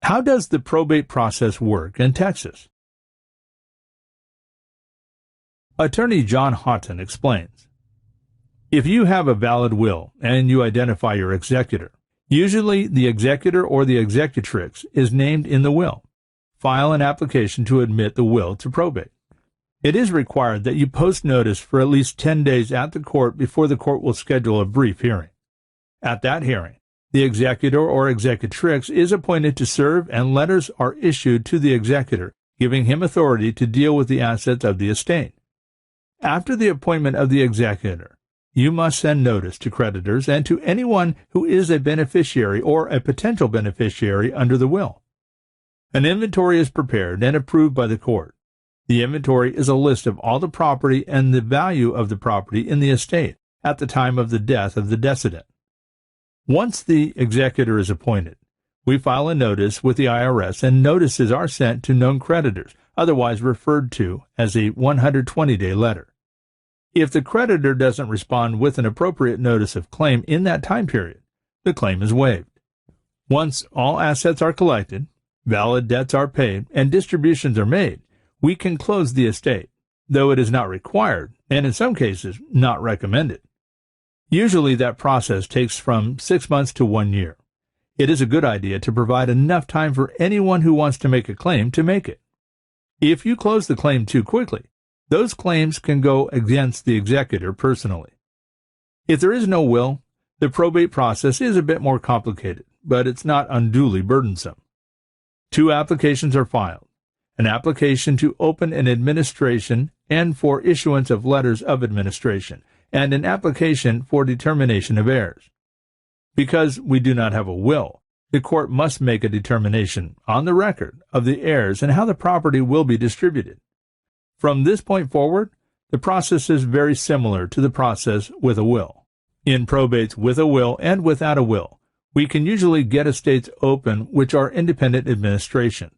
How does the probate process work in Texas? Attorney John Haughton explains, if you have a valid will and you identify your executor, usually the executor or the executrix is named in the will. File an application to admit the will to probate. It is required that you post notice for at least 10 days at the court before the court will schedule a brief hearing. At that hearing, the executor or executrix is appointed to serve, and letters are issued to the executor, giving him authority to deal with the assets of the estate. After the appointment of the executor, you must send notice to creditors and to anyone who is a beneficiary or a potential beneficiary under the will. An inventory is prepared and approved by the court. The inventory is a list of all the property and the value of the property in the estate at the time of the death of the decedent. Once the executor is appointed, we file a notice with the IRS, and notices are sent to known creditors, otherwise referred to as a 120-day letter. If the creditor doesn't respond with an appropriate notice of claim in that time period, the claim is waived. Once all assets are collected, valid debts are paid, and distributions are made, we can close the estate, though it is not required, and in some cases, not recommended. Usually that process takes from 6 months to 1 year. It is a good idea to provide enough time for anyone who wants to make a claim to make it. If you close the claim too quickly, those claims can go against the executor personally. If there is no will, the probate process is a bit more complicated, but it's not unduly burdensome. 2 applications are filed: an application to open an administration and for issuance of letters of administration, and an application for determination of heirs. Because we do not have a will, the court must make a determination on the record of the heirs and how the property will be distributed. From this point forward, the process is very similar to the process with a will. In probates with a will and without a will, we can usually get estates open which are independent administrations.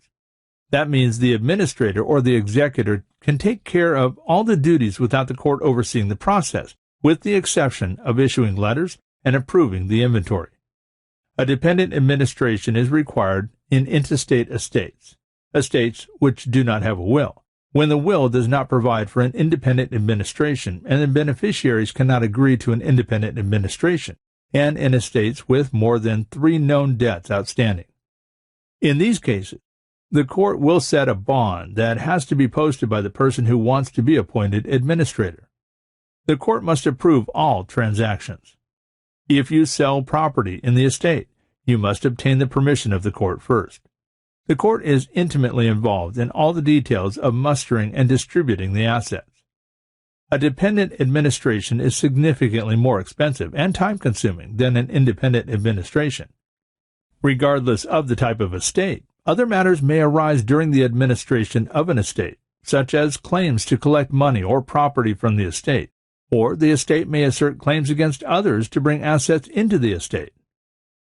That means the administrator or the executor can take care of all the duties without the court overseeing the process, with the exception of issuing letters and approving the inventory. A dependent administration is required in intestate estates, estates which do not have a will, when the will does not provide for an independent administration and the beneficiaries cannot agree to an independent administration, and in estates with more than 3 known debts outstanding. In these cases, the court will set a bond that has to be posted by the person who wants to be appointed administrator. The court must approve all transactions. If you sell property in the estate, you must obtain the permission of the court first. The court is intimately involved in all the details of mustering and distributing the assets. A dependent administration is significantly more expensive and time-consuming than an independent administration. Regardless of the type of estate, other matters may arise during the administration of an estate, such as claims to collect money or property from the estate, or the estate may assert claims against others to bring assets into the estate.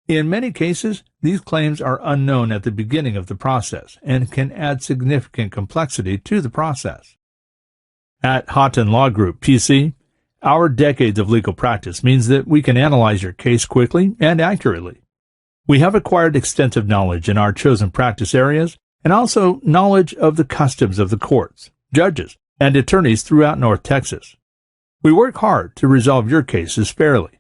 In many cases, these claims are unknown at the beginning of the process and can add significant complexity to the process. At Haughton Law Group, PC, our decades of legal practice means that we can analyze your case quickly and accurately. We have acquired extensive knowledge in our chosen practice areas and also knowledge of the customs of the courts, judges, and attorneys throughout North Texas. We work hard to resolve your cases fairly.